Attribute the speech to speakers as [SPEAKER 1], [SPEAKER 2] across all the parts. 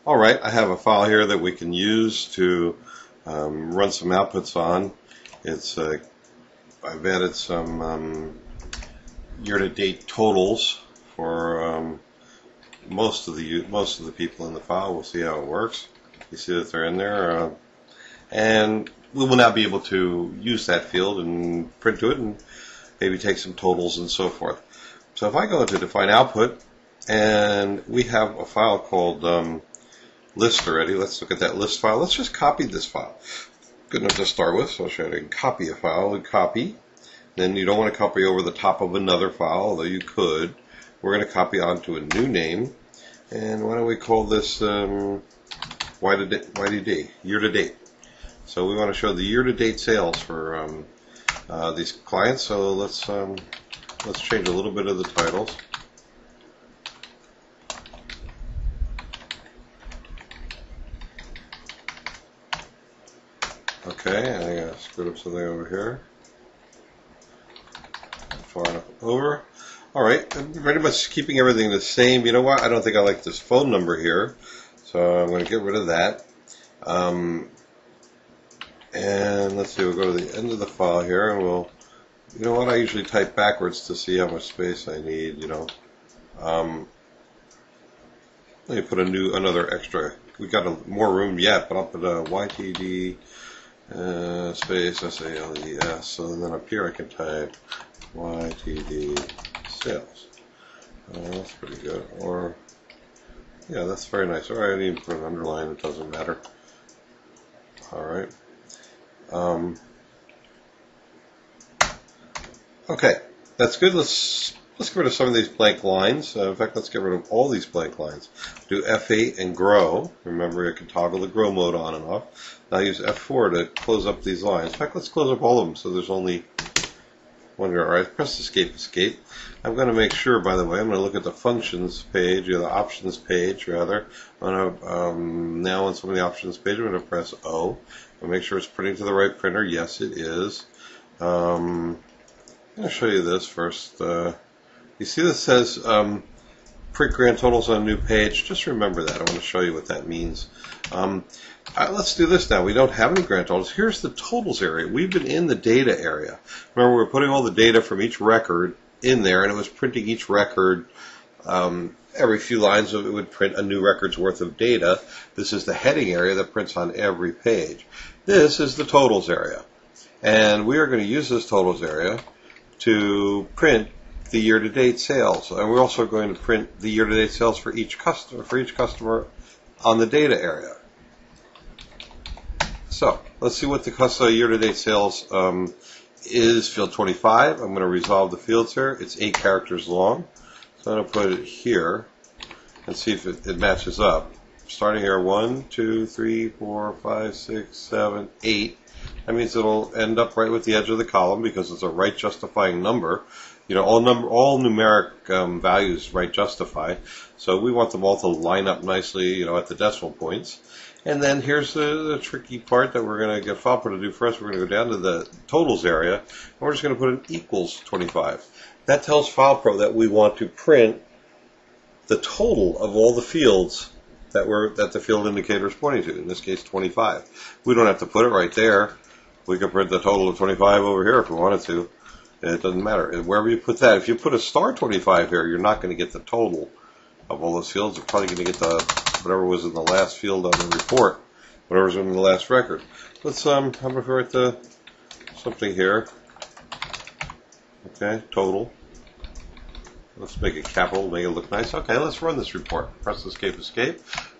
[SPEAKER 1] Alright, I have a file here that we can use to run some outputs on. I've added some year-to-date totals for most of the people in the file. We'll see how it works. You see that they're in there, and we will now be able to use that field and print to it and maybe take some totals and so forth. So if I go into define output, and we have a file called list already. Let's look at that list file. Let's just copy this file. Good enough to start with, so I'll show you how to copy a file. We copy. Then you don't want to copy over the top of another file, although you could. We're going to copy onto a new name. And why don't we call this YTD, year-to-date. So we want to show the year-to-date sales for these clients. So let's change a little bit of the titles. Okay, I gotta screw up something over here. Far enough over. Alright, I'm pretty much keeping everything the same. You know what? I don't think I like this phone number here, so I'm going to get rid of that. And let's see, we'll go to the end of the file here, and you know what? I usually type backwards to see how much space I need. Let me put another extra. We got more room yet, but I'll put a YTD. Space SALES, so then up here I can type YTD sales. That's pretty good. Or, yeah, that's very nice. Or I didn't even put an underline, it doesn't matter. Alright. Okay, that's good. Let's get rid of some of these blank lines. In fact, let's get rid of all these blank lines. Do F8 and grow. Remember, you can toggle the grow mode on and off. Now use F4 to close up these lines. In fact, let's close up all of them so there's only one here. Alright, press escape. I'm going to make sure, by the way, I'm going to look at the functions page, or the options page, rather. I'm going to, now on some of the options page, I'm going to press O. And make sure it's printing to the right printer. Yes, it is. I'm going to show you this first. You see this says print grand totals on a new page. Just remember that. I want to show you what that means. Let's do this now. We don't have any grand totals. Here's the totals area. We've been in the data area. Remember, we're putting all the data from each record in there, and it was printing each record. Every few lines it would print a new record's worth of data. This is the heading area that prints on every page. This is the totals area. And we are going to use this totals area to print the year-to-date sales, and we're also going to print the year-to-date sales for each customer on the data area. So let's see what the year-to-date sales is. Field 25. I'm going to resolve the fields here. It's 8 characters long, so I'm going to put it here and see if it matches up. Starting here, 1, 2, 3, 4, 5, 6, 7, 8. That means it'll end up right with the edge of the column because it's a right justifying number. You know, all numeric values right justify. So we want them all to line up nicely, at the decimal points. And then here's the tricky part that we're going to get FilePro to do first. We're going to go down to the totals area, and we're just going to put an equals 25. That tells FilePro that we want to print the total of all the fields that the field indicator is pointing to. In this case, 25. We don't have to put it right there. We can print the total of 25 over here if we wanted to. It doesn't matter. And wherever you put that, if you put a star 25 here, you're not going to get the total of all those fields. You're probably going to get whatever was in the last field on the report, whatever's in the last record. Let's how about if we write something here? Okay, total. Let's make it capital, make it look nice. Okay, let's run this report. Press escape.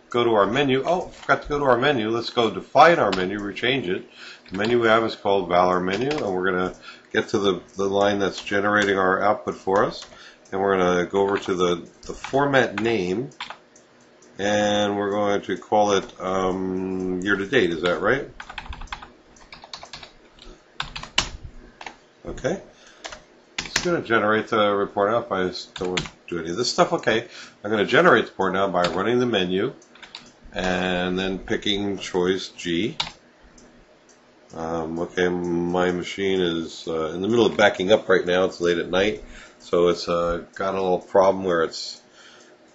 [SPEAKER 1] Go to our menu. Oh, forgot to go to our menu. Let's go define our menu, rechange it. The menu we have is called Valor menu, and we're going to get to the line that's generating our output for us. And we're going to go over to the format name, and we're going to call it year-to-date. Is that right? Okay. It's going to generate the report out by, don't do any of this stuff. Okay. I'm going to generate the report now by running the menu and then picking choice G. Okay, my machine is in the middle of backing up right now. It's late at night, so it's got a little problem where it's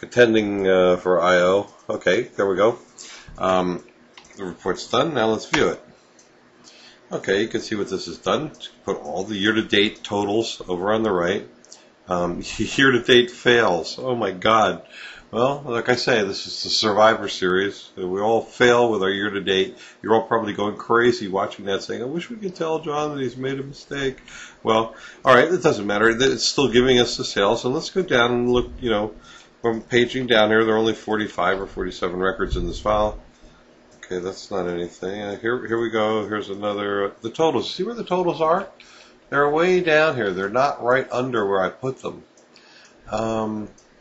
[SPEAKER 1] attending for I/O. Okay, there we go. The report's done. Now let's view it. Okay, you can see what this has done. Put all the year-to-date totals over on the right. Year-to-date fails. Oh my God. Well, like I say, this is the Survivor Series. We all fail with our year-to-date. You're all probably going crazy watching that saying, I wish we could tell John that he's made a mistake. Well, all right, it doesn't matter. It's still giving us the sales. And let's go down and look, from paging down here, there are only 45 or 47 records in this file. Okay, that's not anything. Here we go. Here's another. The totals. See where the totals are? They're way down here. They're not right under where I put them.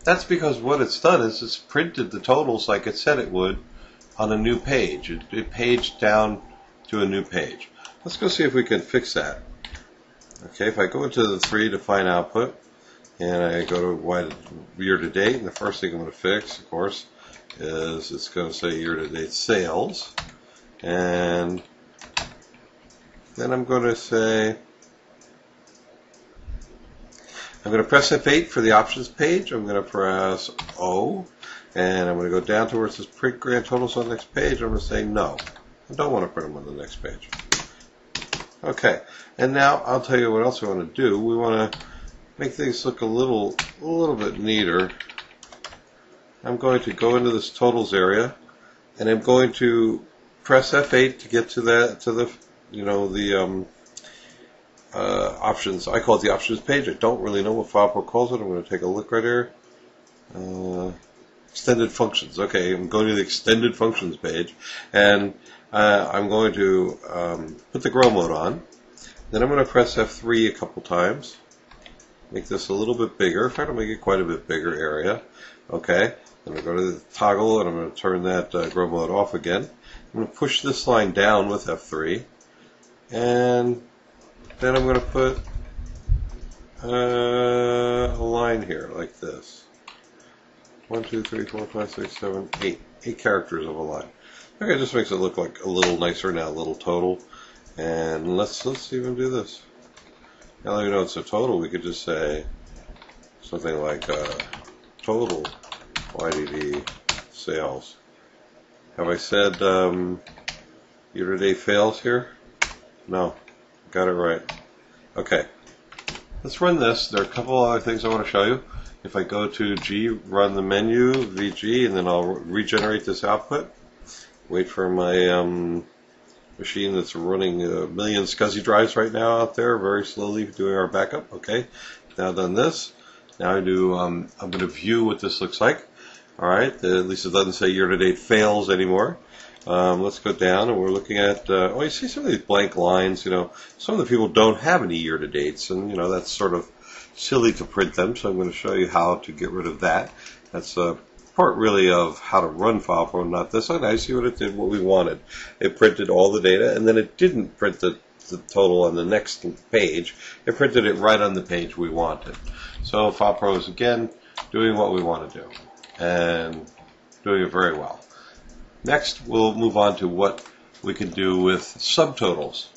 [SPEAKER 1] That's because what it's done is it's printed the totals like it said it would on a new page. It paged down to a new page. Let's go see if we can fix that. Okay, if I go into the 3 define output and I go to year to date, and the first thing I'm going to fix, of course, is it's going to say year to date sales, and then I'm going to say I'm going to press F8 for the options page. I'm going to press O, and I'm going to go down to where it says print grand totals on the next page. I'm going to say no. I don't want to print them on the next page. Okay, and now I'll tell you what else we want to do. We want to make things look a little bit neater. I'm going to go into this totals area, and I'm going to press F8 to get to the options. I call it the options page. I don't really know what FilePro calls it. I'm going to take a look right here. Extended functions. Okay, I'm going to the extended functions page, and I'm going to put the grow mode on. Then I'm going to press F3 a couple times. Make this a little bit bigger. Try to make it quite a bit bigger area. Okay. Then I'm going to go to the toggle, and I'm going to turn that grow mode off again. I'm going to push this line down with F3, and then I'm going to put a line here like this. 1, 2, 3, 4, 5, 6, 7, 8. 8 characters of a line. Okay, it just makes it look like a little nicer now, a little total. And let's even do this. Now that we know it's a total, we could just say something like total YDD sales. Have I said year-to-date fails here? No. Got it right. Okay. Let's run this. There are a couple other things I want to show you. If I go to G, run the menu, VG, and then I'll regenerate this output. Wait for my machine that's running a million SCSI drives right now out there, very slowly doing our backup. Okay. Now done this. Now I'm going to view what this looks like. All right. At least it doesn't say year-to-date fails anymore. Let's go down, and we're looking at, you see some of these blank lines. Some of the people don't have any year-to-dates, and, that's sort of silly to print them, so I'm going to show you how to get rid of that. That's part, really, of how to run FilePro, not this. And I see what it did, what we wanted. It printed all the data, and then it didn't print the total on the next page. It printed it right on the page we wanted. So FilePro is, again, doing what we want to do, and doing it very well. Next, we'll move on to what we can do with subtotals.